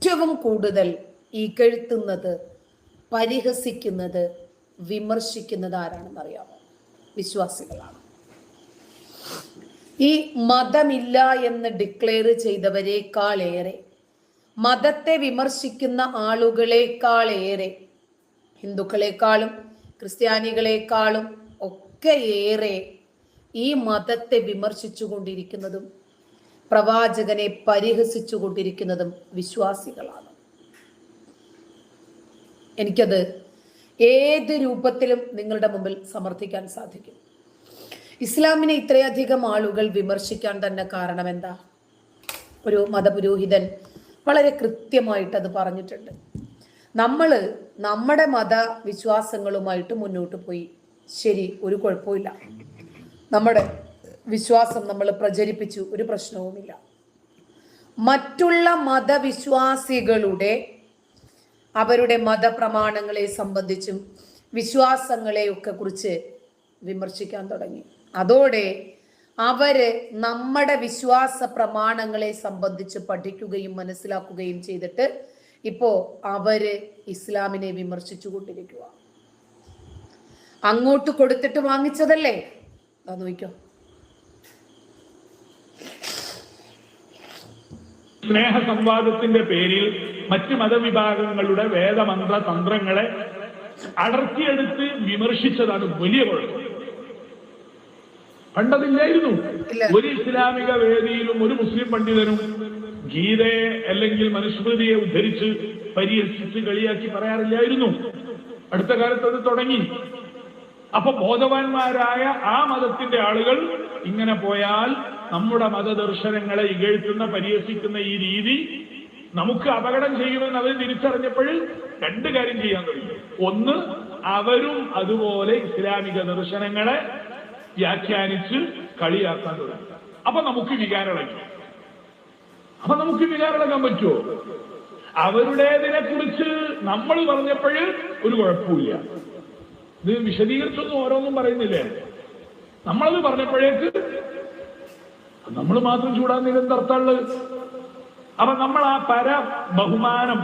ഏറ്റവും കൂടുതൽ ഇകഴ്ത്തുന്നത്, പരിഹസിക്കുന്നത്, വിമർശിക്കുന്നത് ആരാണെന്ന് അറിയാമോ? വിശ്വാസികളാണ്. ഈ മതമില്ല എന്ന് ഡിക്ലെയർ ചെയ്തവരെക്കാളേറെ, മതത്തെ വിമർശിക്കുന്ന ആളുകളെക്കാളേറെ, ഹിന്ദുക്കളെക്കാളും ക്രിസ്ത്യാനികളെക്കാളും ഒക്കെ ഏറെ ഈ മതത്തെ വിമർശിച്ചു കൊണ്ടിരിക്കുന്നതും പ്രവാചകനെ പരിഹസിച്ചു കൊണ്ടിരിക്കുന്നതും വിശ്വാസികളാണ്. എനിക്കത് ഏത് രൂപത്തിലും നിങ്ങളുടെ മുമ്പിൽ സമർത്ഥിക്കാൻ സാധിക്കും. ഇസ്ലാമിനെ ഇത്രയധികം ആളുകൾ വിമർശിക്കാൻ തന്നെ കാരണം എന്താ? ഒരു മതപുരോഹിതൻ വളരെ കൃത്യമായിട്ട് അത് പറഞ്ഞിട്ടുണ്ട്. നമ്മൾ നമ്മുടെ മതവിശ്വാസങ്ങളുമായിട്ട് മുന്നോട്ട് പോയി, ശരി, ഒരു കുഴപ്പമില്ല. നമ്മുടെ വിശ്വാസം നമ്മൾ പ്രചരിപ്പിച്ചു, ഒരു പ്രശ്നവുമില്ല. മറ്റുള്ള മതവിശ്വാസികളുടെ അവരുടെ മതപ്രമാണങ്ങളെ സംബന്ധിച്ചും വിശ്വാസങ്ങളെയൊക്കെ കുറിച്ച് വിമർശിക്കാൻ തുടങ്ങി. അതോടെ അവര് നമ്മുടെ വിശ്വാസ പ്രമാണങ്ങളെ സംബന്ധിച്ച് പഠിക്കുകയും മനസ്സിലാക്കുകയും ചെയ്തിട്ട് ഇപ്പോ അവര് ഇസ്ലാമിനെ വിമർശിച്ചു കൊണ്ടിരിക്കുക. അങ്ങോട്ട് കൊടുത്തിട്ട് വാങ്ങിച്ചതല്ലേ? നോക്കിക്കോ. സ്നേഹ സംവാദത്തിന്റെ പേരിൽ മറ്റ് മതവിഭാഗങ്ങളുടെ വേദമന്ത്ര തന്ത്രങ്ങളെ അടർത്തിയെടുത്ത് വിമർശിച്ചതാണ് വലിയ കുഴപ്പം. പണ്ടതില്ലായിരുന്നു. ഒരു ഇസ്ലാമിക വേദിയിലും ഒരു മുസ്ലിം പണ്ഡിതനും ഗീതയെ അല്ലെങ്കിൽ മനുസ്മൃതിയെ ഉദ്ധരിച്ച് പരിഹസിച്ച് കളിയാക്കി പറയാറില്ലായിരുന്നു. അടുത്ത കാലത്ത് അത് തുടങ്ങി. അപ്പൊ ബോധവാന്മാരായ ആ മതത്തിന്റെ ആളുകൾ ഇങ്ങനെ പോയാൽ നമ്മുടെ മതദർശനങ്ങളെ ഇകഴ്ത്തുന്ന പരിഹസിക്കുന്ന ഈ രീതി നമുക്ക് അപകടം ചെയ്യുമെന്ന് അവർ തിരിച്ചറിഞ്ഞപ്പോൾ രണ്ട് കാര്യം ചെയ്യാൻ തുടങ്ങി. ഒന്ന്, അവരും അതുപോലെ ഇസ്ലാമിക ദർശനങ്ങളെ വ്യാഖ്യാനിച്ച് കളിയാക്കാൻ തുടങ്ങി. അപ്പൊ നമുക്ക് വികാരളക്കാം. പറ്റുമോ? അവരുടേതിനെ കുറിച്ച് നമ്മൾ പറഞ്ഞപ്പോൾ ഒരു കുഴപ്പമില്ല. ഇത് വിശദീകരിച്ചൊന്നും ഓരോന്നും പറയുന്നില്ലേ. നമ്മളത് പറഞ്ഞപ്പോഴേക്ക് നമ്മൾ മാത്രം ചൂടാൻ തർത്തമുള്ളത്. അപ്പൊ നമ്മൾ ആ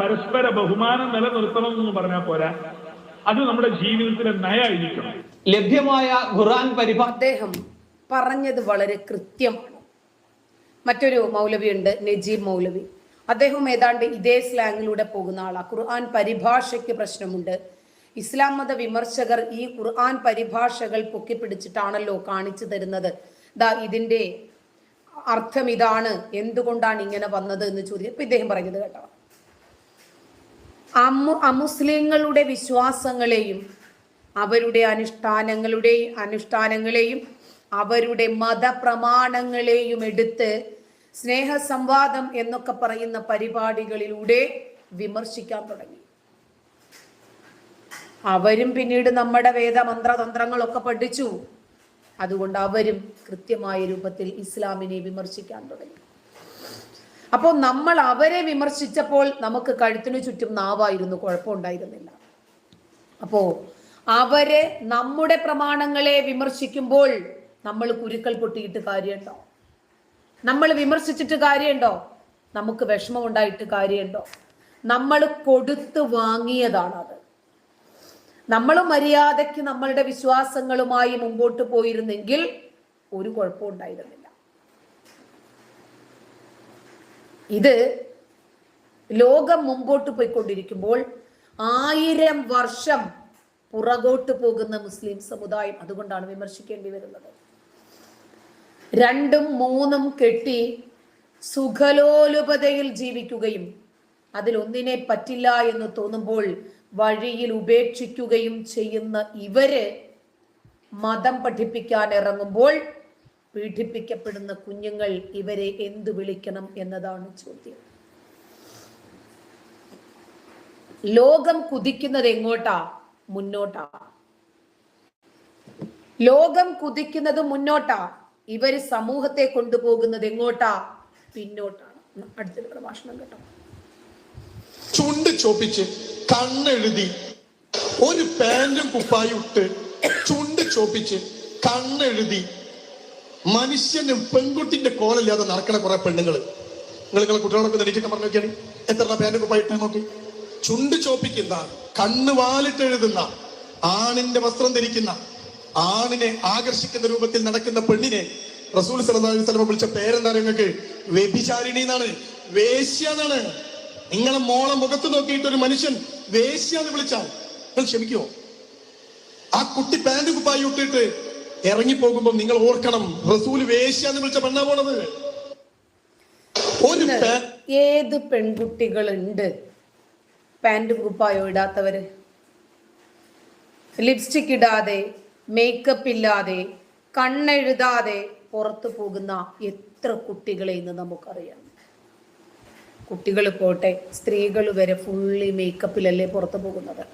പരസ്പര ബഹുമാനം നിലനിർത്തണം എന്ന് പറഞ്ഞാൽ പോരാ, അത് നമ്മുടെ ജീവിതത്തിലെ നയായിരിക്കണം. ലഭ്യമായ ഖുർആൻ അദ്ദേഹം പറഞ്ഞത് വളരെ കൃത്യമാണ്. മറ്റൊരു മൗലവി ഉണ്ട്, നജീബ് മൗലവി. അദ്ദേഹം ഏതാണ്ട് ഇതേ സ്ലാങ്ങിലൂടെ പോകുന്ന ആളാണ്. ഖുർആൻ പരിഭാഷയ്ക്ക് പ്രശ്നമുണ്ട്. ഇസ്ലാം മത വിമർശകർ ഈ ഖുർആൻ പരിഭാഷകൾ പൊക്കിപ്പിടിച്ചിട്ടാണല്ലോ കാണിച്ചു തരുന്നത്. ഇതിന്റെ അർത്ഥം ഇതാണ്, എന്തുകൊണ്ടാണ് ഇങ്ങനെ വന്നത് എന്ന് ചോദിക്കും. ഇപ്പൊ ഇദ്ദേഹം പറഞ്ഞത് കേട്ടോ, അമുസ്ലിങ്ങളുടെ വിശ്വാസങ്ങളെയും അവരുടെ അനുഷ്ഠാനങ്ങളെയും അവരുടെ മതപ്രമാണങ്ങളെയും എടുത്ത് സ്നേഹസംവാദം എന്നൊക്കെ പറയുന്ന പരിപാടികളിലൂടെ വിമർശിക്കാൻ തുടങ്ങി. അവരും പിന്നീട് നമ്മുടെ വേദമന്ത്രതന്ത്രങ്ങളൊക്കെ പഠിച്ചു. അതുകൊണ്ട് അവരും കൃത്യമായ രൂപത്തിൽ ഇസ്ലാമിനെ വിമർശിക്കാൻ തുടങ്ങി. അപ്പോൾ നമ്മൾ അവരെ വിമർശിച്ചപ്പോൾ നമുക്ക് കഴുത്തിനു ചുറ്റും നാവായിരുന്നു, കുഴപ്പമുണ്ടായിരുന്നില്ല. അപ്പോ അവരെ നമ്മുടെ പ്രമാണങ്ങളെ വിമർശിക്കുമ്പോൾ നമ്മൾ കുരുക്കൾ പൊട്ടിയിട്ട് കാര്യമുണ്ടോ? നമ്മൾ വിമർശിച്ചിട്ട് കാര്യമുണ്ടോ? നമുക്ക് വിഷമമുണ്ടായിട്ട് കാര്യമുണ്ടോ? നമ്മൾ കൊടുത്തു വാങ്ങിയതാണത്. നമ്മൾ മര്യാദയ്ക്ക് നമ്മളുടെ വിശ്വാസങ്ങളുമായി മുമ്പോട്ട് പോയിരുന്നെങ്കിൽ ഒരു കുഴപ്പവും ഉണ്ടായിരുന്നില്ല. ഇത് ലോകം മുമ്പോട്ട് പോയിക്കൊണ്ടിരിക്കുമ്പോൾ 1000 വർഷം പുറകോട്ട് പോകുന്ന മുസ്ലിം സമുദായം അതുകൊണ്ടാണ് വിമർശിക്കേണ്ടി വരുന്നത്. 2ഉം 3ഉം കെട്ടി സുഖലോലുപതയിൽ ജീവിക്കുകയും അതിലൊന്നിനെ പറ്റില്ല എന്ന് തോന്നുമ്പോൾ വഴിയിൽ ഉപേക്ഷിക്കുകയും ചെയ്യുന്ന ഇവര് മതം പഠിപ്പിക്കാൻ ഇറങ്ങുമ്പോൾ പീഡിപ്പിക്കപ്പെടുന്ന കുഞ്ഞുങ്ങൾ ഇവരെ എന്തു വിളിക്കണം എന്നതാണ് ചോദ്യം. ലോകം കുതിക്കുന്നത് എങ്ങോട്ടാ? മുന്നോട്ടാ. ലോകം കുതിക്കുന്നത് മുന്നോട്ടാ. ഇവര് സമൂഹത്തെ കൊണ്ടുപോകുന്നത് എങ്ങോട്ടാ? പിന്നോട്ടാണ്. അടുത്തൊരു പ്രഭാഷണം കേട്ടോ. ചുണ്ട് ചോപ്പിച്ച് കണ്ണെഴുതി ഒരു പാന്റും കുപ്പായും ഇട്ട് ചുണ്ട് ചോപ്പിച്ച് കണ്ണെഴുതി മനുഷ്യനും പെൺകുട്ടിന്റെ കോലല്ലാതെ നടക്കണ കുറെ പെണ്ണുങ്ങള്. നിങ്ങളെ കുട്ടികളൊക്കെ നെടിച്ചൊക്കെ പറഞ്ഞു നോക്കിയാണ്. എത്ര പാന്റ് കുപ്പായിട്ട് നോക്കി. ചുണ്ട് ചോപ്പിക്കുന്ന, കണ്ണ് വാലിട്ട് എഴുതുന്ന, ആണിന്റെ വസ്ത്രം ധരിക്കുന്ന, ആണിനെ ആകർഷിക്കുന്ന രൂപത്തിൽ നടക്കുന്ന പെണ്ണിനെ റസൂൽ സല്ലല്ലാഹു അലൈഹി വസല്ലം വിളിച്ച പേരെന്താ നിങ്ങൾക്ക്? വ്യഭിചാരിണി എന്നാണ്, വേശ്യ എന്നാണ്. നിങ്ങളെ മോളെ മുഖത്ത് നോക്കിയിട്ട് ഒരു മനുഷ്യൻ വേശ്യ എന്ന് വിളിച്ചാൽ നിങ്ങൾ ക്ഷമിക്കുമോ? ആ കുട്ടി പാന്റ് കുപ്പായി ഇട്ടിട്ട് ഇറങ്ങിപ്പോകുമ്പോ നിങ്ങൾ ഓർക്കണം, റസൂല് വേശ്യ എന്ന് വിളിച്ച പെണ്ണാ പോണത്. ഏത് പെൺകുട്ടികളുണ്ട് പാന്റ് കുപ്പായോ ഇടാത്തവര്? ലിപ്സ്റ്റിക് ഇടാതെ, മേക്കപ്പ് ഇല്ലാതെ, കണ്ണെഴുതാതെ പുറത്തു പോകുന്ന എത്ര കുട്ടികളെ ഇന്ന് നമുക്കറിയാം. കുട്ടികൾ പോട്ടെ, സ്ത്രീകൾ വരെ ഫുള്ളി മേക്കപ്പിലല്ലേ പുറത്തു പോകുന്നത്.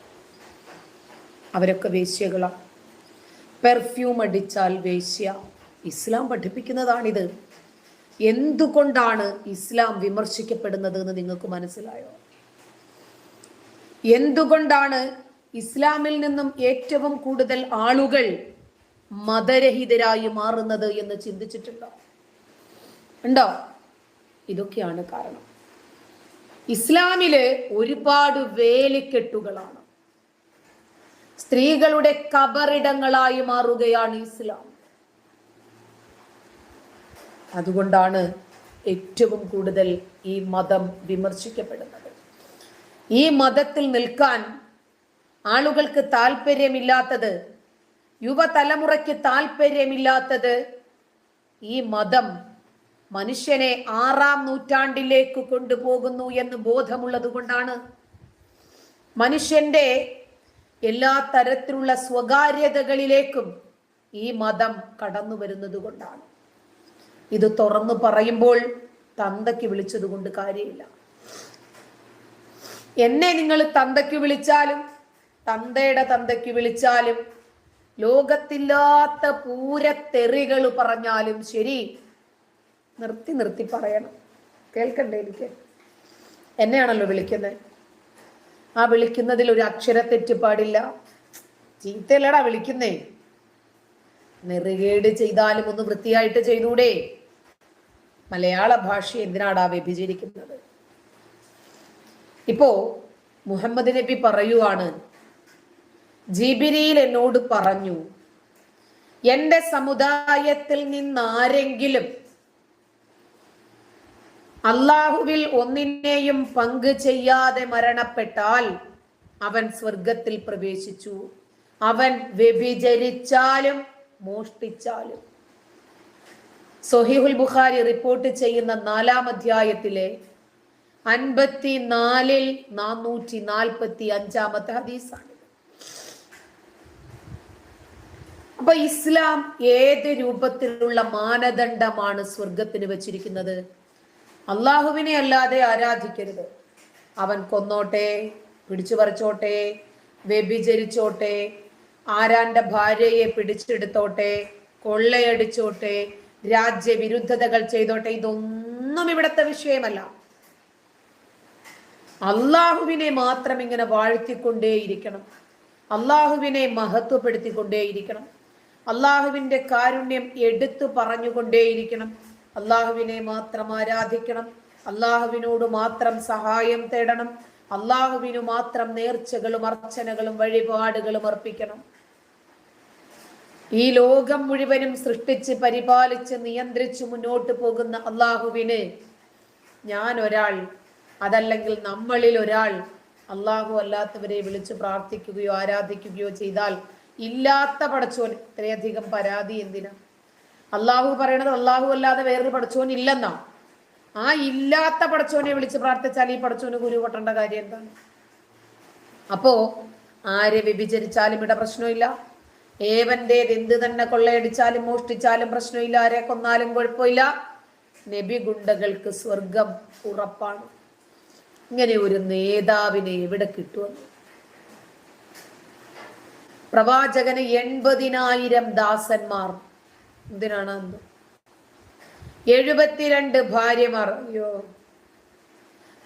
അവരൊക്കെ വേശ്യകളാണ്. പെർഫ്യൂം അടിച്ചാൽ വേശ്യ. ഇസ്ലാം പഠിപ്പിക്കുന്നതാണിത്. എന്തുകൊണ്ടാണ് ഇസ്ലാം വിമർശിക്കപ്പെടുന്നത് എന്ന് നിങ്ങൾക്ക് മനസ്സിലായോ? എന്തുകൊണ്ടാണ് ഇസ്ലാമിൽ നിന്നും ഏറ്റവും കൂടുതൽ ആളുകൾ മതരഹിതരായി മാറുന്നത് എന്ന് ചിന്തിച്ചിട്ടുണ്ടോ? ഉണ്ടോ? ഇതൊക്കെയാണ് കാരണം. ഇസ്ലാമില് ഒരുപാട് വേലിക്കെട്ടുകളാണ്. സ്ത്രീകളുടെ കബറിടങ്ങളായി മാറുകയാണ് ഇസ്ലാം. അതുകൊണ്ടാണ് ഏറ്റവും കൂടുതൽ ഈ മതം വിമർശിക്കപ്പെടുന്നത്. ഈ മതത്തിൽ നിൽക്കാൻ ആളുകൾക്ക് താല്പര്യമില്ലാത്തത്, യുവതലമുറയ്ക്ക് താല്പര്യമില്ലാത്തത്, ഈ മതം മനുഷ്യനെ 6-ാം നൂറ്റാണ്ടിലേക്ക് കൊണ്ടുപോകുന്നു എന്ന് ബോധമുള്ളത് കൊണ്ടാണ്. മനുഷ്യന്റെ എല്ലാ തരത്തിലുള്ള സ്വകാര്യതകളിലേക്കും ഈ മതം കടന്നു വരുന്നത് കൊണ്ടാണ്. ഇത് തുറന്നു പറയുമ്പോൾ തന്തയ്ക്ക് വിളിച്ചത് കൊണ്ട് കാര്യമില്ല. എന്നെ നിങ്ങൾ തന്തയ്ക്ക് വിളിച്ചാലും തന്തയുടെ തന്തയ്ക്ക് വിളിച്ചാലും ലോകത്തില്ലാത്ത പൂരത്തെറികൾ പറഞ്ഞാലും ശരി, നിർത്തി നിർത്തി പറയണം. കേൾക്കണ്ടേ? എനിക്ക് എന്നെയാണല്ലോ വിളിക്കുന്നത്. ആ വിളിക്കുന്നതിൽ ഒരു അക്ഷരത്തെറ്റ് പാടില്ല. ചീത്തയല്ലടാ വിളിക്കുന്നേ. നെറുകേട് ചെയ്താലും ഒന്ന് വൃത്തിയായിട്ട് ചെയ്തൂടെ? മലയാള ഭാഷ എന്തിനാടാ വ്യഭിചരിക്കുന്നത്? ഇപ്പോ മുഹമ്മദ് നബി പറയുവാണ്, ജിബ്രീൽ എന്നോട് പറഞ്ഞു, എന്റെ സമുദായത്തിൽ നിന്നാരെങ്കിലും അള്ളാഹുവിൽ ഒന്നിനെയും പങ്കു ചെയ്യാതെ മരണപ്പെട്ടാൽ അവൻ സ്വർഗത്തിൽ പ്രവേശിച്ചു. അവൻ വ്യഭിചരിച്ചാലും മോഷ്ടിച്ചാലും. സ്വഹീഹുൽ ബുഖാരി റിപ്പോർട്ട് ചെയ്യുന്ന 4-ാം അധ്യായത്തിലെ 54-ൽ 445-ാമത്തെ ഹദീസാണ്. അപ്പൊ ഇസ്ലാം ഏത് രൂപത്തിലുള്ള മാനദണ്ഡമാണ് സ്വർഗത്തിന് വെച്ചിരിക്കുന്നത്? അള്ളാഹുവിനെ അല്ലാതെ ആരാധിക്കരുത്. അവൻ കൊന്നോട്ടെ, പിടിച്ചു പറിച്ചോട്ടെ, വ്യഭിചരിച്ചോട്ടെ, ആരാന്റെ ഭാര്യയെ പിടിച്ചെടുത്തോട്ടെ, കൊള്ളയടിച്ചോട്ടെ, രാജ്യവിരുദ്ധതകൾ ചെയ്തോട്ടെ, ഇതൊന്നും ഇവിടുത്തെ വിഷയമല്ല. അള്ളാഹുവിനെ മാത്രം ഇങ്ങനെ വാഴ്ത്തിക്കൊണ്ടേയിരിക്കണം. അള്ളാഹുവിനെ മഹത്വപ്പെടുത്തിക്കൊണ്ടേയിരിക്കണം. അള്ളാഹുവിന്റെ കാരുണ്യം എടുത്തു പറഞ്ഞുകൊണ്ടേയിരിക്കണം. അള്ളാഹുവിനെ മാത്രം ആരാധിക്കണം. അള്ളാഹുവിനോട് മാത്രം സഹായം തേടണം. അള്ളാഹുവിനു മാത്രം നേർച്ചകളും അർച്ചനകളും വഴിപാടുകളും അർപ്പിക്കണം. ഈ ലോകം മുഴുവനും സൃഷ്ടിച്ച് പരിപാലിച്ച് നിയന്ത്രിച്ച് മുന്നോട്ട് പോകുന്ന അള്ളാഹുവിന് ഞാൻ ഒരാൾ, അതല്ലെങ്കിൽ നമ്മളിൽ ഒരാൾ അള്ളാഹു അല്ലാത്തവരെ വിളിച്ച് പ്രാർത്ഥിക്കുകയോ ആരാധിക്കുകയോ ചെയ്താൽ ഇല്ലാത്ത പടച്ചോൻ ഇത്രയധികം പരാതി എന്തിനാ? അള്ളാഹു പറയണത് അള്ളാഹു അല്ലാതെ വേറൊരു പടച്ചോൻ ഇല്ലെന്നാ. ആ ഇല്ലാത്ത പടച്ചോനെ വിളിച്ച് പ്രാർത്ഥിച്ചാൽ ഈ പടച്ചോന് ഗുരു പൊട്ടേണ്ട കാര്യം എന്താണ്? അപ്പോ ആരെ വ്യഭിചരിച്ചാലും ഇവിടെ പ്രശ്നമില്ല. ഏവന്റേത് എന്ത് തന്നെ കൊള്ളയടിച്ചാലും മോഷ്ടിച്ചാലും പ്രശ്നമില്ല. ആരെ കൊന്നാലും കുഴപ്പമില്ല. നബി ഗുണ്ടകൾക്ക് സ്വർഗം ഉറപ്പാണ്. ഇങ്ങനെ ഒരു നേതാവിനെ എവിടെ കിട്ടുമെന്ന്? പ്രവാചകന് 80,000 ദാസന്മാർ. എന്തിനാണ്? 72 ഭാര്യമാർ. അയ്യോ,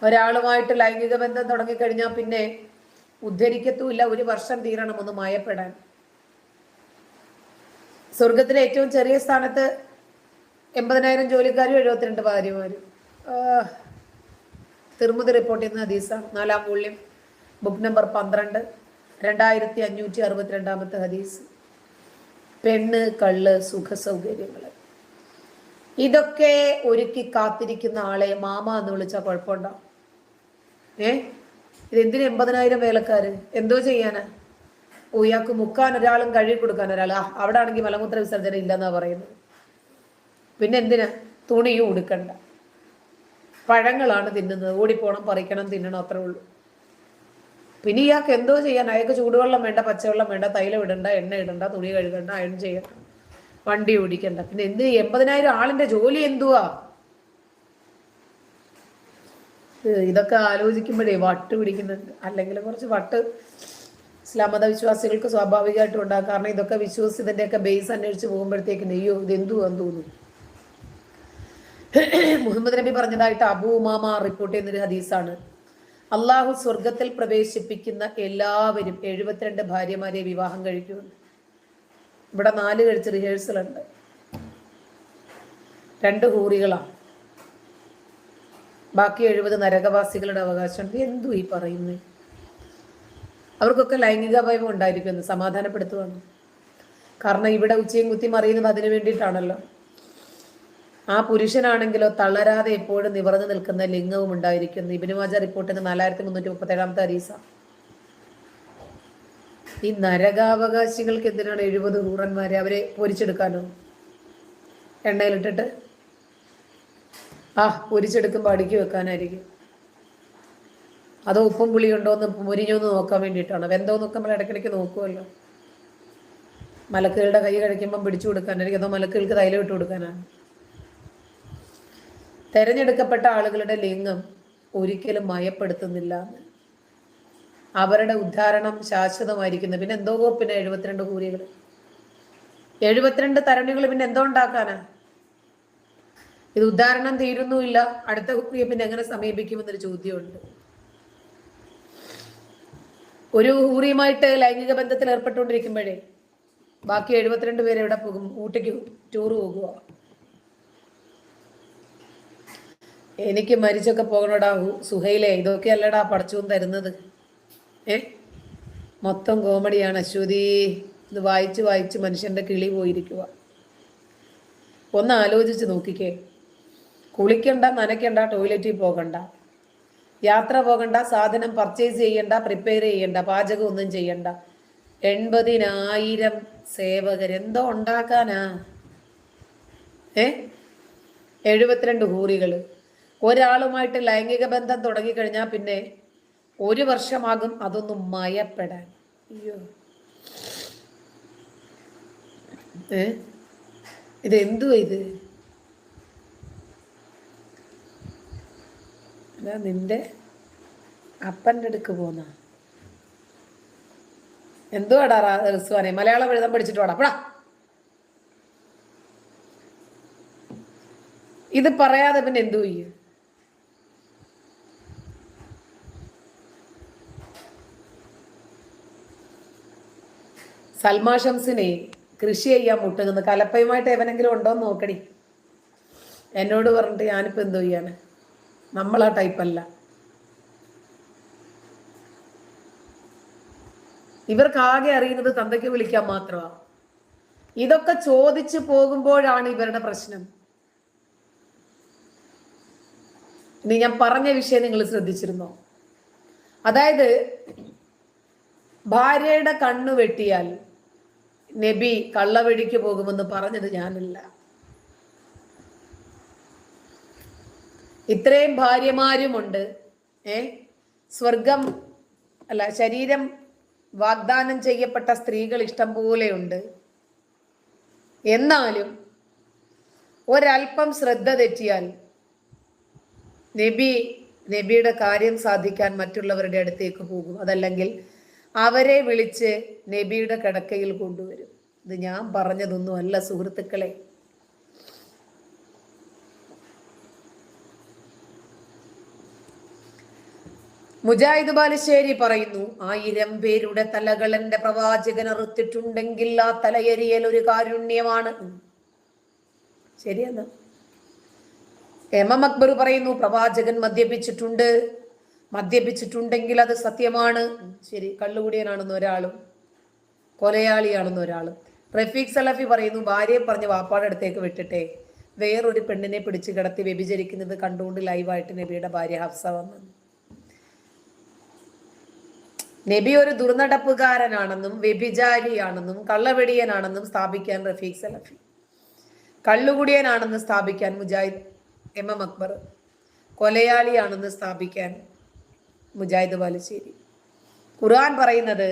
ഒരാളുമായിട്ട് ലൈംഗിക ബന്ധം തുടങ്ങിക്കഴിഞ്ഞാൽ പിന്നെ ഉദ്ധരിക്കത്തുമില്ല. 1 വർഷം തീരണം ഒന്ന് മയപ്പെടാൻ. സ്വർഗത്തിലെ ഏറ്റവും ചെറിയ സ്ഥാനത്ത് 80,000 ജോലിക്കാരും 72 ഭാര്യമാരും. തിർമുദി റിപ്പോർട്ട് ചെയ്യുന്ന ഹദീസാണ്. 4-ാം വോള്യം, ബുക്ക് നമ്പർ 12, 2562 ഹദീസ്. പെണ്ണ്, കള്ള്, സുഖ സൗകര്യങ്ങൾ ഇതൊക്കെ ഒരുക്കി കാത്തിരിക്കുന്ന ആളെ മാമ എന്ന് വിളിച്ചാൽ കുഴപ്പമുണ്ടോ? ഇതെന്തിന് 80,000 വേലക്കാര്? എന്തോ ചെയ്യാനാ? ഇയാൾക്ക് മുക്കാൻ ഒരാളും കഴുകി കൊടുക്കാൻ ഒരാൾ. അവിടെ ആണെങ്കിൽ മലമൂത്ര വിസർജനം ഇല്ലെന്നാ പറയുന്നത്. പിന്നെ എന്തിനാ? തുണിയും ഉടുക്കണ്ട, പഴങ്ങളാണ് തിന്നുന്നത്, ഓടിപ്പോണം, പറിക്കണം, തിന്നണം, അത്രേ ഉള്ളൂ. പിന്നെ ഇയാൾക്ക് എന്തോ ചെയ്യാൻ? അയാൾക്ക് ചൂടുവെള്ളം വേണ്ട, പച്ചവെള്ളം വേണ്ട, തൈലം ഇടണ്ട, എണ്ണ ഇടണ്ട, തുണി കഴുകണ്ട, അയൺ ചെയ്യണ്ട, വണ്ടി ഓടിക്കണ്ട. പിന്നെ എന്ത് 80,000 ആളിന്റെ ജോലി എന്തുവാ? ഇതൊക്കെ ആലോചിക്കുമ്പോഴേ വട്ട് പിടിക്കുന്നുണ്ട്. അല്ലെങ്കിൽ കുറച്ച് വട്ട് ഇസ്ലാം മത വിശ്വാസികൾക്ക് സ്വാഭാവികമായിട്ടും ഉണ്ടാകും. കാരണം ഇതൊക്കെ വിശ്വസിച്ചതിൻ്റെയൊക്കെ ബേസ് അന്വേഷിച്ച് പോകുമ്പോഴത്തേക്കും അയ്യോ ഇതെന്തുവാന്ന് തോന്നുന്നു. മുഹമ്മദ് നബി പറഞ്ഞതായിട്ട് അബൂ ഉമാമ റിപ്പോർട്ട് ചെയ്യുന്നൊരു ഹദീസാണ്. അള്ളാഹു സ്വർഗത്തിൽ പ്രവേശിപ്പിക്കുന്ന എല്ലാവരും 72 ഭാര്യമാരെ വിവാഹം കഴിക്കുമെന്ന്. ഇവിടെ 4 കഴിച്ച് റിഹേഴ്സൽ ഉണ്ട്. 2 ഹൂറികളാണ്, ബാക്കി 70 നരകവാസികളുടെ അവകാശമുണ്ട്. എന്തു ഈ പറയുന്നത്? അവർക്കൊക്കെ ലൈംഗിക ഭയം ഉണ്ടായിരിക്കുമെന്ന് സമാധാനപ്പെടുത്തുവാണ്. കാരണം ഇവിടെ ഉച്ചയും കുത്തി മറിയുന്നത് അതിനു വേണ്ടിയിട്ടാണല്ലോ. ആ പുരുഷനാണെങ്കിലോ തളരാതെ എപ്പോഴും നിവർന്നു നിൽക്കുന്ന ലിംഗവും ഉണ്ടായിരിക്കുന്നു. ഇബ്നു മാജ റിപ്പോർട്ട് ചെയ്യുന്ന 4337 ഹദീസ. ഈ നരകാവകാശികൾക്ക് എന്തിനാണ് 70 ഹൂറന്മാരെ? അവരെ പൊരിച്ചെടുക്കാനോ? എണ്ണയിലിട്ടിട്ട് പൊരിച്ചെടുക്കുമ്പോൾ അടുക്കി വെക്കാനായിരിക്കും. അതോ ഉപ്പും പുളിയുണ്ടോന്ന് മുരിഞ്ഞോന്ന് നോക്കാൻ വേണ്ടിയിട്ടാണ്. വെന്തോന്നൊക്കെ നമ്മൾ ഇടയ്ക്കിടയ്ക്ക് നോക്കുമല്ലോ. മലക്കുകളുടെ കൈ കഴിക്കുമ്പം പിടിച്ചു കൊടുക്കാനായിരിക്കും, അതോ മലക്കുകൾക്ക് തൈലം ഇട്ട് കൊടുക്കാനാണ്? തെരഞ്ഞെടുക്കപ്പെട്ട ആളുകളുടെ ലിംഗം ഒരിക്കലും മയപ്പെടുത്തുന്നില്ല. അവരുടെ ഉദ്ധാരണം ശാശ്വതമായിരിക്കുന്നു. പിന്നെ എന്തോ പിന്നെ 72 കൂലികൾ, 72 തരുണികൾ പിന്നെ എന്തോ ഉണ്ടാക്കാനാ? ഇത് ഉദ്ധാരണം തീരുന്നുമില്ല. അടുത്ത ഹൂറിയെ പിന്നെ എങ്ങനെ സമീപിക്കുമെന്നൊരു ചോദ്യമുണ്ട്. ഒരു ഹൂറിയുമായിട്ട് ലൈംഗിക ബന്ധത്തിൽ ഏർപ്പെട്ടുകൊണ്ടിരിക്കുമ്പോഴേ ബാക്കി 72 പേര് എവിടെ പോകും? ഊട്ടിക്ക് ടൂറ് പോകുക. എനിക്ക് മരിച്ചൊക്കെ പോകണടാ സുഹൈലെ, ഇതൊക്കെ അല്ലടാ പടച്ചോൻ തരുന്നത്. മൊത്തം കോമഡിയാണ് അശ്വതി. ഇത് വായിച്ച് വായിച്ച് മനുഷ്യന്റെ കിളി പോയിരിക്കുക. ഒന്ന് ആലോചിച്ച് നോക്കിക്കേ. കുളിക്കണ്ട, നനയ്ക്കണ്ട, ടോയ്ലറ്റിൽ പോകണ്ട, യാത്ര പോകണ്ട, സാധനം പർച്ചേസ് ചെയ്യണ്ട, പ്രിപ്പയർ ചെയ്യണ്ട, പാചകം ഒന്നും ചെയ്യണ്ട. 80,000 സേവകരെന്തോ ഉണ്ടാക്കാനാ? 72 ഹൂറികൾ. ഒരാളുമായിട്ട് ലൈംഗിക ബന്ധം തുടങ്ങിക്കഴിഞ്ഞാൽ പിന്നെ 1 വർഷമാകും അതൊന്നും മയപ്പെടാൻ. അയ്യോ, ഇതെന്തുവാ ഇത്? നിന്റെ അപ്പൻ്റെ അടുക്ക് പോന്ന എന്തുവാടാ റിസ്വാനെ? മലയാളം എഴുതാൻ പഠിച്ചിട്ട് വാടാ അപ്പടാ. ഇത് പറയാതെ പിന്നെ എന്തു ചെയ്യും? സൽമാ ഷംസിനെ കൃഷി ചെയ്യാൻ മുട്ടുന്നത് കലപ്പയുമായിട്ട് എവനെങ്കിലും ഉണ്ടോന്ന് നോക്കടി. എന്നോട് പറഞ്ഞിട്ട് ഞാനിപ്പോ എന്തോ ചെയ്യാണ്? നമ്മളാ ടൈപ്പല്ല. ഇവർക്ക് ആകെ അറിയുന്നത് തന്തയ്ക്ക് വിളിക്കാൻ മാത്രമാണ്. ഇതൊക്കെ ചോദിച്ചു പോകുമ്പോഴാണ് ഇവരുടെ പ്രശ്നം. ഇനി ഞാൻ പറഞ്ഞ വിഷയം നിങ്ങൾ ശ്രദ്ധിച്ചിരുന്നോ? അതായത് ഭാര്യയുടെ കണ്ണു വെട്ടിയാൽ നബി കള്ളവഴിക്ക് പോകുമെന്ന് പറഞ്ഞത് ഞാനല്ല. ഇത്രയും ഭാര്യമാരുമുണ്ട്. സ്വർഗം അല്ല, ശരീരം വാഗ്ദാനം ചെയ്യപ്പെട്ട സ്ത്രീകൾ ഇഷ്ടം പോലെയുണ്ട്. എന്നാലും ഒരൽപ്പം ശ്രദ്ധ തെറ്റിയാൽ നബിയുടെ കാര്യം സാധിക്കാൻ മറ്റുള്ളവരുടെ അടുത്തേക്ക് പോകും. അതല്ലെങ്കിൽ അവരെ വിളിച്ച് നബിയുടെ കിടക്കയിൽ കൊണ്ടുവരും. ഇത് ഞാൻ പറഞ്ഞതൊന്നും അല്ല സുഹൃത്തുക്കളെ. മുജാഹിദ് ബാലുശ്ശേരി പറയുന്നു, 1000 പേരുടെ തലകൾ എന്റെ പ്രവാചകൻ അറുത്തിട്ടുണ്ടെങ്കിൽ ആ തലയെരിയൽ ഒരു കാരുണ്യമാണ്. ശരിയെന്നാ? എം അക്ബർ പറയുന്നു പ്രവാചകൻ മദ്യപിച്ചിട്ടുണ്ടെങ്കിൽ അത് സത്യമാണ്. ശരി, കള്ളുകുടിയനാണെന്ന് ഒരാളും കൊലയാളിയാണെന്ന് ഒരാളും. റഫീഖ് സലഫി പറയുന്നു ഭാര്യയെ പറഞ്ഞ് വാപ്പാടെ അടുത്തേക്ക് വിട്ടിട്ടെ വേറൊരു പെണ്ണിനെ പിടിച്ച് കിടത്തി വ്യഭിചരിക്കുന്നത് കണ്ടുകൊണ്ട് ലൈവായിട്ട് നബിയുടെ ഭാര്യ ഹഫ്സ വന്നു. നബി ഒരു ദുർനടപ്പുകാരനാണെന്നും വ്യഭിചാരിയാണെന്നും കള്ളവെടിയനാണെന്നും സ്ഥാപിക്കാൻ റഫീഖ് സലഫി, കള്ളുകുടിയനാണെന്ന് സ്ഥാപിക്കാൻ മുജാഹിദ് എം അക്ബർ, കൊലയാളിയാണെന്ന് സ്ഥാപിക്കാൻ മുജാഹിദ് ബാലുശ്ശേരി. ഖുർആൻ പറയുന്നത്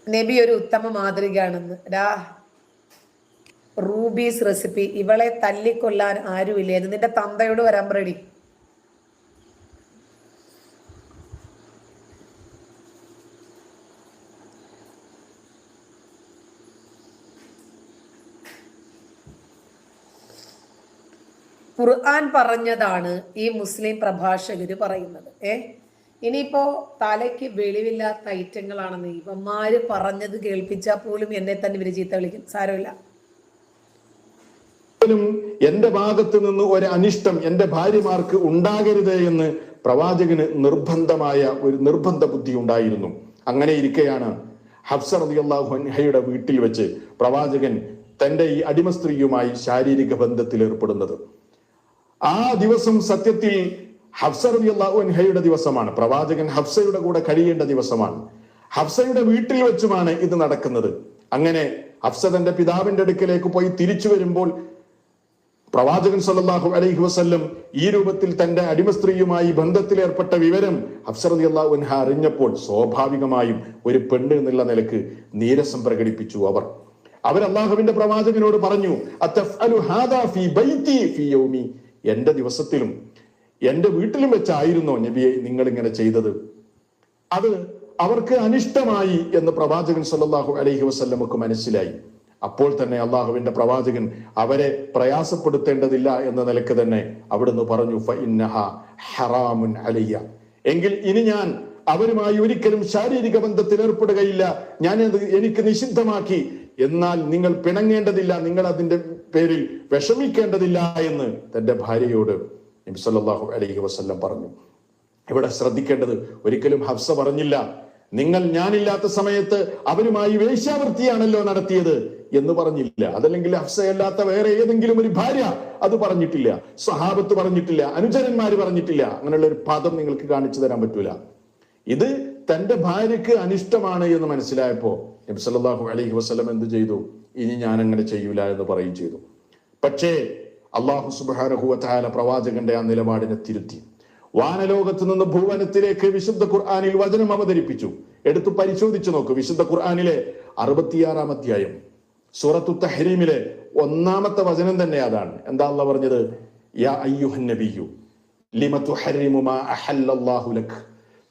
നബി ഒരു ഉത്തമ മാതൃകയാണെന്ന്. റൂബീസ് റെസിപ്പി, ഇവളെ തല്ലിക്കൊല്ലാൻ ആരുമില്ലേ, അത് നിന്റെ തന്തയോട് വരാൻ റെഡി. ഖുർആൻ പറഞ്ഞതാണ് ഈ മുസ്ലിം പ്രഭാഷകര് പറയുന്നത്. ഇനിയിപ്പോ തലയ്ക്ക് വെളിവില്ലാത്ത ഐറ്റങ്ങളാണെന്ന് ഇവന്മാര് പറഞ്ഞത് കേൾപ്പിച്ചാൽ പോലും എന്നെ തന്നെ ഇവര് ചീത്ത വിളിക്കും. സാരമില്ല. എന്റെ ഭാഗത്ത് നിന്ന് ഒരു അനിഷ്ടം എന്റെ ഭാര്യമാർക്ക് ഉണ്ടാകരുത് എന്ന് പ്രവാചകന് ഒരു നിർബന്ധ ബുദ്ധി ഉണ്ടായിരുന്നു. അങ്ങനെ ഇരിക്കെയാണ് ഹഫ്സ റളിയല്ലാഹു അൻഹയുടെ വീട്ടിൽ വെച്ച് പ്രവാചകൻ തന്റെ ഈ അടിമ സ്ത്രീയുമായി ശാരീരിക ബന്ധത്തിൽ ഏർപ്പെടുന്നത്. ആ ദിവസം സത്യത്തിൽ ഹഫ്സ റളിയല്ലാഹു അൻഹയുടെ ദിവസമാണ്. പ്രവാചകൻ ഹഫ്സയുടെ കൂടെ കഴിയേണ്ട ദിവസമാണ്. ഹഫ്സയുടെ വീട്ടിൽ വെച്ചുമാണ് ഇത് നടക്കുന്നത്. അങ്ങനെ ഹഫ്സ തന്റെ പിതാവിന്റെ അടുക്കലേക്ക് പോയി തിരിച്ചു വരുമ്പോൾ പ്രവാചകൻ സല്ലല്ലാഹു അലൈഹി വസല്ലം ഈ രൂപത്തിൽ തന്റെ അടിമ സ്ത്രീയുമായി ബന്ധത്തിലേർപ്പെട്ട വിവരം ഹഫ്സ റളിയല്ലാഹു അൻഹ അറിഞ്ഞപ്പോൾ സ്വാഭാവികമായും ഒരു പെണ്ണ് എന്നുള്ള നിലക്ക് നീരസം പ്രകടിപ്പിച്ചു. അവർ അല്ലാഹുവിന്റെ പ്രവാചകനോട് പറഞ്ഞു, അത്തഫ്അലു ഹാദാ ഫീ ബൈതി ഫീ യൗമി, എന്റെ ദിവസത്തിലും എന്റെ വീട്ടിലും വെച്ചായിരുന്നോ നബിയെ നിങ്ങൾ ഇങ്ങനെ ചെയ്തത്? അത് അവർക്ക് അനിഷ്ടമായി എന്ന് പ്രവാചകൻ സല്ലല്ലാഹു അലൈഹി വസല്ലമക്ക് മനസ്സിലായി. അപ്പോൾ തന്നെ അള്ളാഹുവിന്റെ പ്രവാചകൻ അവരെ പ്രയാസപ്പെടുത്തേണ്ടതില്ല എന്ന നിലക്ക് തന്നെ അവിടുന്ന് പറഞ്ഞു, ഫഇന്നഹാ ഹറാമുൻ അലയ്യ, എങ്കിൽ ഇനി ഞാൻ അവരുമായി ഒരിക്കലും ശാരീരിക ബന്ധത്തിൽ ഏർപ്പെടുകയില്ല, എനിക്ക് നിഷിദ്ധമാക്കി. എന്നാൽ നിങ്ങൾ പിണങ്ങേണ്ടതില്ല, നിങ്ങൾ അതിന്റെ പേരിൽ വിഷമിക്കേണ്ടതില്ല എന്ന് തന്റെ ഭാര്യയോട് നബി സല്ലല്ലാഹു അലൈഹി വസല്ലം പറഞ്ഞു. ഇവിടെ ശ്രദ്ധിക്കേണ്ടത്, ഒരിക്കലും ഹഫ്സ പറഞ്ഞില്ല നിങ്ങൾ ഞാനില്ലാത്ത സമയത്ത് അവരുമായി വേശ്യാവൃത്തിയാണല്ലോ നടത്തിയത് എന്ന് പറഞ്ഞില്ല. അതല്ലെങ്കിൽ ഹഫ്സയല്ലാത്ത വേറെ ഏതെങ്കിലും ഒരു ഭാര്യ അത് പറഞ്ഞിട്ടില്ല, സ്വഹാബത്ത് പറഞ്ഞിട്ടില്ല, അനുചരന്മാര് പറഞ്ഞിട്ടില്ല. അങ്ങനെയുള്ള ഒരു പദം നിങ്ങൾക്ക് കാണിച്ചു തരാൻ പറ്റൂല. ഇത് തന്റെ ഭാര്യക്ക് അനിഷ്ടമാണ് എന്ന് മനസ്സിലായപ്പോ നബി സല്ലല്ലാഹു അലൈഹി വസല്ലം എന്ത് ചെയ്തു? ഇനി ഞാൻ അങ്ങനെ ചെയ്യൂല എന്ന് പറയുകയും ചെയ്തു. പക്ഷേ അല്ലാഹു സുബ്ഹാനഹു വ തആല പ്രവാചകന്റെ ആ നിലപാടിനെ തിരുത്തി. വാനലോകത്ത് നിന്ന് ഭൂവനത്തിലേക്ക് വിശുദ്ധ ഖുർആനിൽ വചനം അവതരിപ്പിച്ചു. എടുത്തു പരിശോധിച്ചു നോക്ക്. വിശുദ്ധ ഖുർആനിലെ 66-ാം അധ്യായം സൂറത്തു തഹ്രീമിലെ 1-ാമത്തെ വചനം തന്നെ അതാണ്. എന്താ അല്ലാഹു പറഞ്ഞത്? യാ അയ്യുഹൻ നബിയ്യു ലിമ തുഹർരിമു മാ അഹല്ലല്ലാഹു ലക്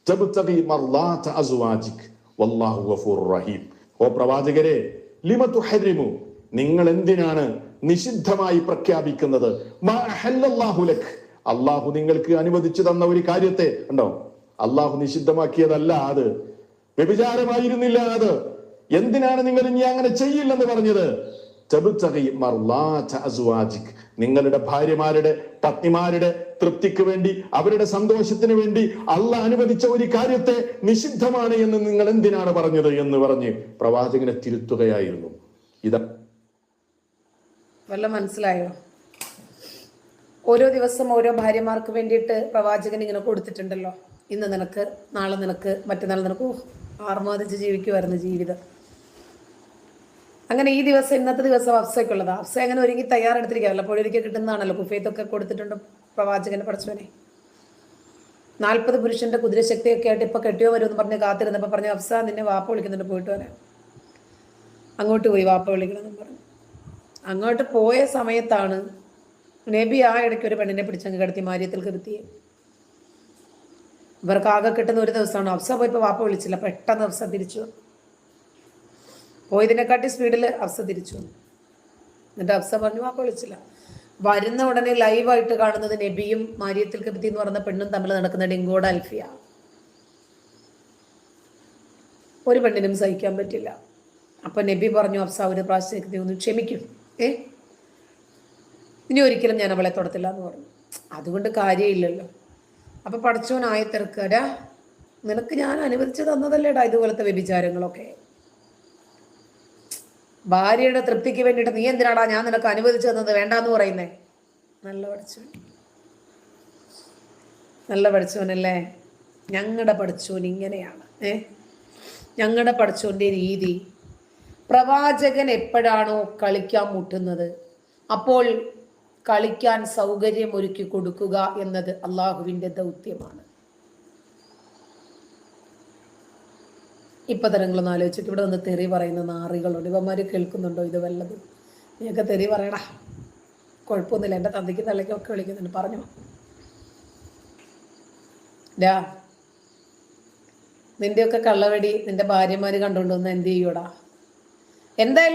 തബ്തഗി മർളാത അസ്വാജിക് വല്ലാഹു ഗഫൂറുർ റഹീം. ഓ പ്രവാചകരെ, ലിമ തുഹർരിമു, നിങ്ങൾ എന്തിനാണ് നിഷിദ്ധമായി പ്രഖ്യാപിക്കുന്നത്? മാ അഹല്ലല്ലാഹു ലക്, അള്ളാഹു നിങ്ങൾക്ക് അനുവദിച്ചു തന്ന ഒരു കാര്യത്തെ ഉണ്ടോ? അള്ളാഹു നിഷിദ്ധമാക്കിയതല്ല അത്, വ്യഭിചാരമായിരുന്നില്ല അത്. എന്തിനാണ് നിങ്ങൾ ഇനി അങ്ങനെ ചെയ്യില്ലെന്ന് പറഞ്ഞത്? നിങ്ങളുടെ ഭാര്യമാരുടെ പത്നിമാരുടെ തൃപ്തിക്ക് വേണ്ടി, അവരുടെ സന്തോഷത്തിന് വേണ്ടി അള്ളാഹ് അനുവദിച്ച ഒരു കാര്യത്തെ നിഷിദ്ധമാണ് എന്ന് നിങ്ങൾ എന്തിനാണ് പറഞ്ഞത് എന്ന് പറഞ്ഞ് പ്രവാചകനെ തിരുത്തുകയായിരുന്നു. ഇതാ വല്ല മനസ്സിലായോ? ഓരോ ദിവസം ഓരോ ഭാര്യമാർക്ക് വേണ്ടിയിട്ട് പ്രവാചകൻ ഇങ്ങനെ കൊടുത്തിട്ടുണ്ടല്ലോ. ഇന്ന് നിനക്ക്, നാളെ നിനക്ക്, മറ്റന്നാൾ നിനക്ക്. ആർമാദിച്ച് ജീവിക്കുമായിരുന്നു ജീവിതം. അങ്ങനെ ഈ ദിവസം, ഇന്നത്തെ ദിവസം ഹഫ്സയ്ക്കുള്ളതാ. ഹഫ്സ അങ്ങനെ ഒരുങ്ങി തയ്യാറെടുത്തിരിക്കുക. വല്ലപ്പോഴും ഒരിക്കൽ കിട്ടുന്നതാണല്ലോ. കുഫേത്തൊക്കെ കൊടുത്തിട്ടുണ്ട് പ്രവാചകന്. പഠിച്ചവനെ 40 പുരുഷന്റെ കുതിരശക്തിയൊക്കെ ആയിട്ട് ഇപ്പൊ കെട്ടിയോ വരുമെന്ന് പറഞ്ഞ് കാത്തിരുന്നപ്പോ പറഞ്ഞു, ഹഫ്സ നിന്നെ വാപ്പ വിളിക്കുന്നുണ്ട്, പോയിട്ട് വരാം. അങ്ങോട്ട് പോയി വാപ്പ വിളിക്കണമെന്ന് പറഞ്ഞു. അങ്ങോട്ട് പോയ സമയത്താണ് നബി ആ ഇടയ്ക്ക് ഒരു പെണ്ണിനെ പിടിച്ചങ്ങ് കിടത്തി മാര്യത്തിൽ കിടത്തിയെ. ഇവർക്ക് ആകെ കിട്ടുന്ന ഒരു ദിവസമാണ്. ഹഫ്സ പോയപ്പോൾ വാപ്പ വിളിച്ചില്ല. പെട്ടെന്ന് ഹഫ്സ തിരിച്ചു. പോയതിനെക്കാട്ടി സ്പീഡിൽ ഹഫ്സ തിരിച്ചു. എന്നിട്ട് ഹഫ്സ പറഞ്ഞു വാപ്പ വിളിച്ചില്ല. വരുന്ന ഉടനെ ലൈവായിട്ട് കാണുന്നത് നബിയും മാര്യത്തിൽ കിടത്തി എന്ന് പറയുന്ന പെണ്ണും തമ്മിൽ നടക്കുന്ന ഡിങ്കോട അൽഫിയ. ഒരു പെണ്ണിനും സഹിക്കാൻ പറ്റില്ല. അപ്പൊ നബി പറഞ്ഞു, ഹഫ്സ ഒരു പ്രാവശ്യം ഒന്ന് ക്ഷമിക്കും. ഇനി ഒരിക്കലും ഞാൻ അവളെ തൊടത്തില്ല എന്ന് പറഞ്ഞു. അതുകൊണ്ട് കാര്യമില്ലല്ലോ. അപ്പൊ പടച്ചോൻ ആയത്തിറക്കടാ, നിനക്ക് ഞാൻ അനുവദിച്ചു തന്നതല്ലേടാ ഇതുപോലത്തെ വ്യഭിചാരങ്ങളൊക്കെ. ഭാര്യയുടെ തൃപ്തിക്ക് വേണ്ടിയിട്ട് നീ എന്തിനാടാ ഞാൻ നിനക്ക് അനുവദിച്ചു തന്നത് വേണ്ടാന്ന് പറയുന്നേ? നല്ല പഠിച്ചോൻ, നല്ല പഠിച്ചോനല്ലേ. ഞങ്ങളുടെ പഠിച്ചോൻ ഇങ്ങനെയാണ്. ഞങ്ങളുടെ പഠിച്ചോന്റെ രീതി, പ്രവാചകൻ എപ്പോഴാണോ കളിക്കാൻ മുട്ടുന്നത് അപ്പോൾ കളിക്കാൻ സൗകര്യം ഒരുക്കി കൊടുക്കുക എന്നത് അള്ളാഹുവിന്റെ ദൗത്യമാണ്. ഇപ്പൊ തരങ്ങളൊന്ന് ആലോചിച്ചിട്ട് ഇവിടെ ഒന്ന് തെറി പറയുന്ന നാറികളുണ്ട്. ഇവന്മാര് കേൾക്കുന്നുണ്ടോ ഇത് വല്ലതും? നീയൊക്കെ തെറി പറയടാ, കുഴപ്പമൊന്നുമില്ല. എൻ്റെ തന്തയ്ക്ക് തള്ളയ്ക്കൊക്കെ വിളിക്കുന്നുണ്ട്, പറഞ്ഞു. നിന്റെയൊക്കെ കള്ളവടി നിന്റെ ഭാര്യമാര് കണ്ടുകൊണ്ടുവന്ന് എന്ത് ചെയ്യൂടാ? എന്തായാലും